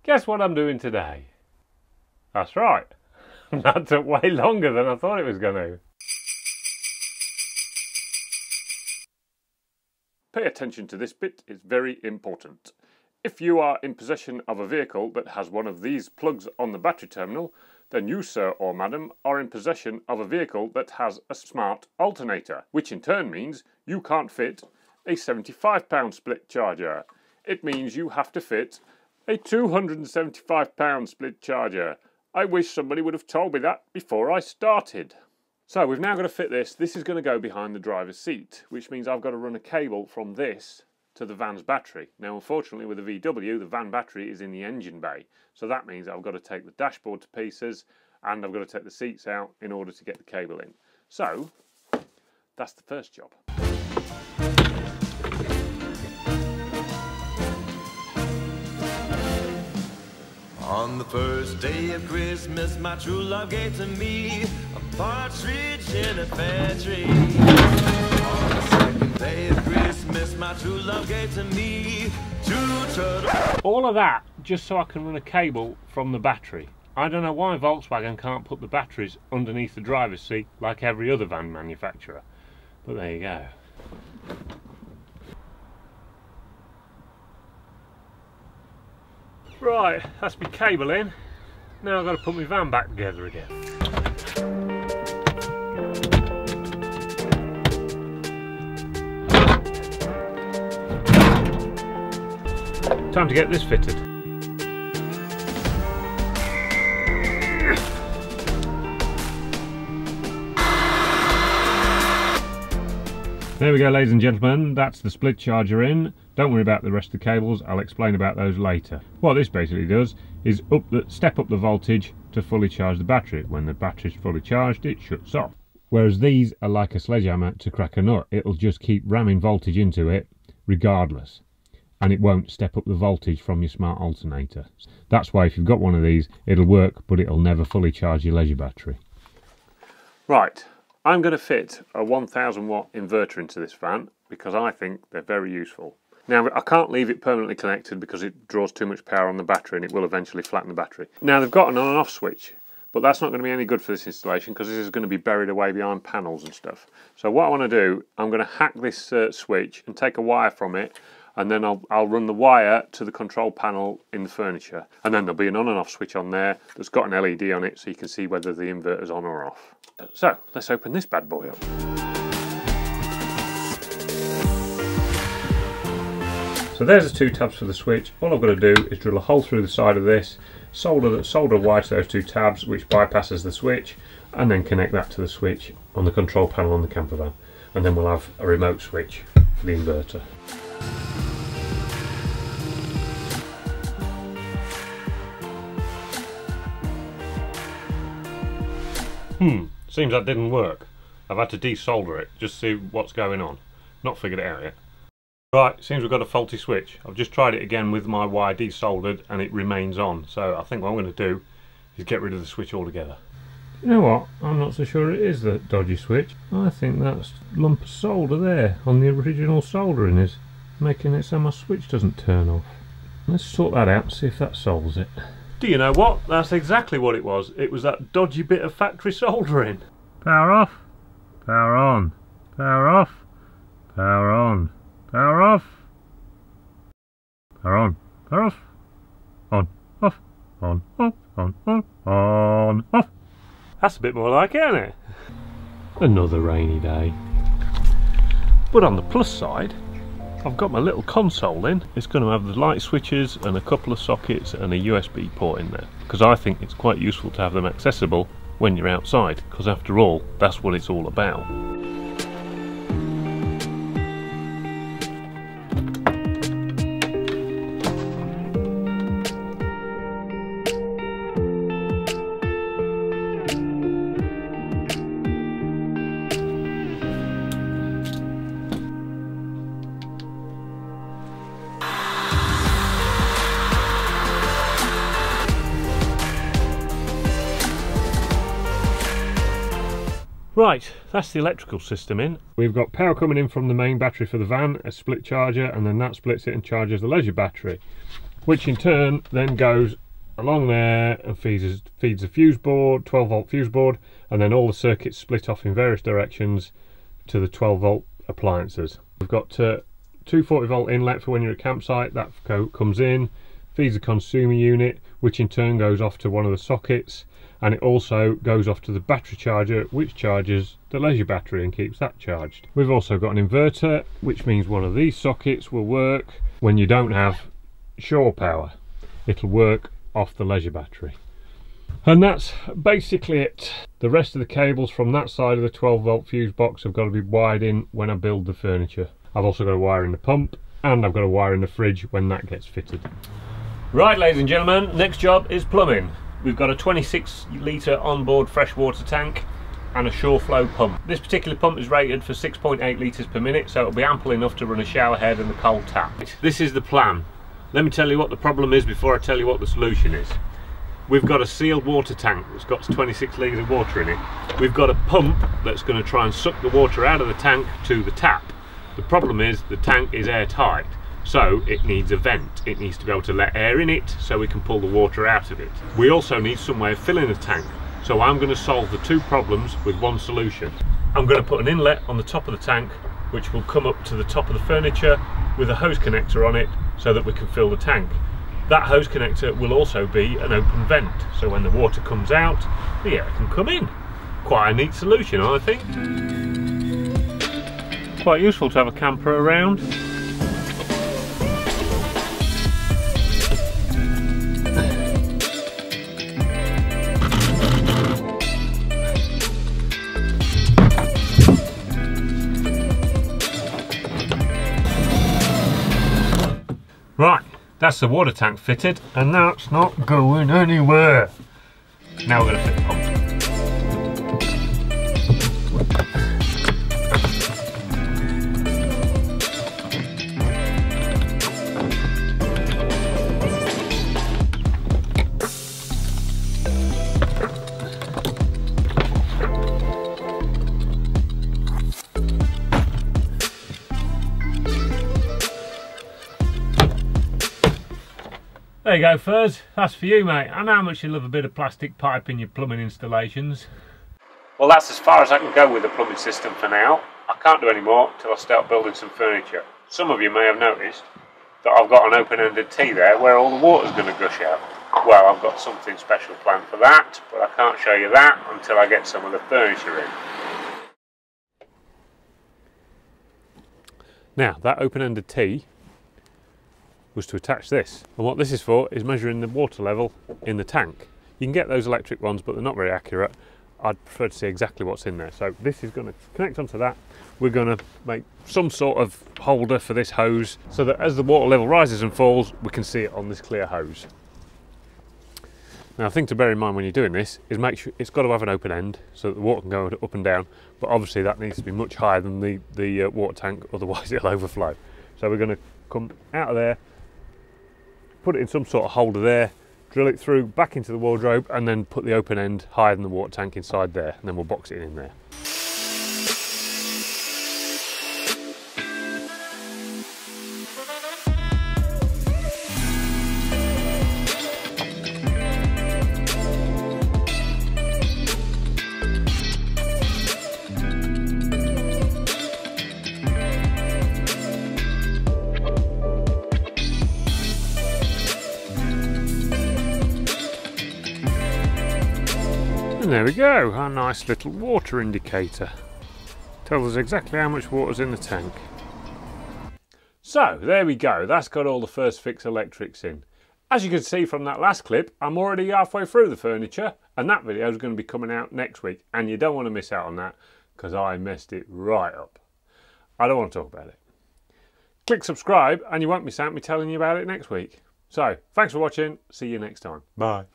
Guess what I'm doing today? That's right. That took way longer than I thought it was going to. Pay attention to this bit, it's very important. If you are in possession of a vehicle that has one of these plugs on the battery terminal, then you, sir or madam, are in possession of a vehicle that has a smart alternator, which in turn means you can't fit a 75-pound split charger. It means you have to fit a 275-pound split charger. I wish somebody would have told me that before I started. So we've now got to fit this. This is going to go behind the driver's seat, which means I've got to run a cable from this to the van's battery. Now, unfortunately, with the VW, the van battery is in the engine bay. So that means I've got to take the dashboard to pieces and I've got to take the seats out in order to get the cable in. So that's the first job. On the first day of Christmas, my true love gave to me a partridge in a pear tree. On the second day of Christmas, my true love gave to me 2 turtles. All of that just so I can run a cable from the battery. I don't know why Volkswagen can't put the batteries underneath the driver's seat like every other van manufacturer. But there you go. Right, that's my cable in. Now I've got to put my van back together again. Time to get this fitted. There we go, ladies and gentlemen, that's the split charger in. Don't worry about the rest of the cables, I'll explain about those later. What this basically does is step up the voltage to fully charge the battery. When the battery's fully charged, it shuts off. Whereas these are like a sledgehammer to crack a nut. It'll just keep ramming voltage into it regardless. And it won't step up the voltage from your smart alternator. That's why if you've got one of these, it'll work, but it'll never fully charge your leisure battery. Right. I'm going to fit a 1000 watt inverter into this van because I think they're very useful. Now I can't leave it permanently connected because it draws too much power on the battery and it will eventually flatten the battery. Now they've got an on and off switch, but that's not going to be any good for this installation because this is going to be buried away behind panels and stuff. So what I want to do, I'm going to hack this switch and take a wire from it, and then I'll run the wire to the control panel in the furniture, and then there'll be an on and off switch on there that's got an LED on it so you can see whether the inverter's on or off. So let's open this bad boy up. So there's the 2 tabs for the switch. All I've got to do is drill a hole through the side of this, solder a wire to those 2 tabs which bypasses the switch, and then connect that to the switch on the control panel on the campervan, and then we'll have a remote switch for the inverter. Seems that didn't work. I've had to desolder it just to see what's going on. Not figured it out yet. Right, seems we've got a faulty switch. I've just tried it again with my wire desoldered and it remains on. So I think what I'm going to do is get rid of the switch altogether. You know what? I'm not so sure it is the dodgy switch. I think that's a lump of solder there on the original soldering is making it so my switch doesn't turn off. Let's sort that out and see if that solves it. Do you know what? That's exactly what it was. It was that dodgy bit of factory soldering. Power off, power on, power off, power on, power off, power on, power off, on, off, on, off, on, off. That's a bit more like it, isn't it? Another rainy day. But on the plus side, I've got my little console in. It's going to have the light switches and a couple of sockets and a USB port in there, because I think it's quite useful to have them accessible when you're outside, because after all, that's what it's all about. Right, that's the electrical system in. We've got power coming in from the main battery for the van, a split charger, and then that splits it and charges the leisure battery. which in turn then goes along there and feeds the fuse board, 12 volt fuse board, and then all the circuits split off in various directions to the 12 volt appliances. We've got 240 volt inlet for when you're at a campsite, that comes in, feeds the consumer unit, which in turn goes off to one of the sockets, and it also goes off to the battery charger, which charges the leisure battery and keeps that charged. We've also got an inverter, which means one of these sockets will work when you don't have shore power. It'll work off the leisure battery. And that's basically it. The rest of the cables from that side of the 12 volt fuse box have got to be wired in when I build the furniture. I've also got to wire in the pump, and I've got to wire in the fridge when that gets fitted. Right, ladies and gentlemen, next job is plumbing. We've got a 26 litre onboard freshwater tank and a shore flow pump. This particular pump is rated for 6.8 litres per minute, so it'll be ample enough to run a shower head and the cold tap. This is the plan. Let me tell you what the problem is before I tell you what the solution is. We've got a sealed water tank that's got 26 litres of water in it. We've got a pump that's going to try and suck the water out of the tank to the tap. The problem is the tank is airtight, so it needs a vent. It needs to be able to let air in it so we can pull the water out of it. We also need some way of filling the tank, so I'm going to solve the two problems with one solution. I'm going to put an inlet on the top of the tank which will come up to the top of the furniture with a hose connector on it so that we can fill the tank. That hose connector will also be an open vent, so when the water comes out, the air can come in. Quite a neat solution, I think. Quite useful to have a camper around. Right, that's the water tank fitted, and that's not going anywhere. Now we're going to fit the pump. There you go, Furs, that's for you, mate. I know how much you love a bit of plastic pipe in your plumbing installations. Well, that's as far as I can go with the plumbing system for now. I can't do any more until I start building some furniture. Some of you may have noticed that I've got an open-ended T there where all the water's going to gush out. Well, I've got something special planned for that, but I can't show you that until I get some of the furniture in. Now, that open-ended T was to attach this, and what this is for is measuring the water level in the tank. You can get those electric ones, but they're not very accurate. I'd prefer to see exactly what's in there. So this is going to connect onto that. We're going to make some sort of holder for this hose so that as the water level rises and falls, we can see it on this clear hose. Now, the thing to bear in mind when you're doing this is make sure it's got to have an open end so that the water can go up and down, but obviously that needs to be much higher than the water tank, otherwise it'll overflow. So we're going to come out of there, put it in some sort of holder there, drill it through back into the wardrobe, and then put the open end higher than the water tank inside there, and then we'll box it in there. And there we go, our nice little water indicator. Tells us exactly how much water's in the tank. So, there we go, that's got all the first fix electrics in. As you can see from that last clip, I'm already halfway through the furniture, and that video is going to be coming out next week, and you don't want to miss out on that, because I messed it right up. I don't want to talk about it. Click subscribe, and you won't miss out me telling you about it next week. So, thanks for watching, see you next time. Bye.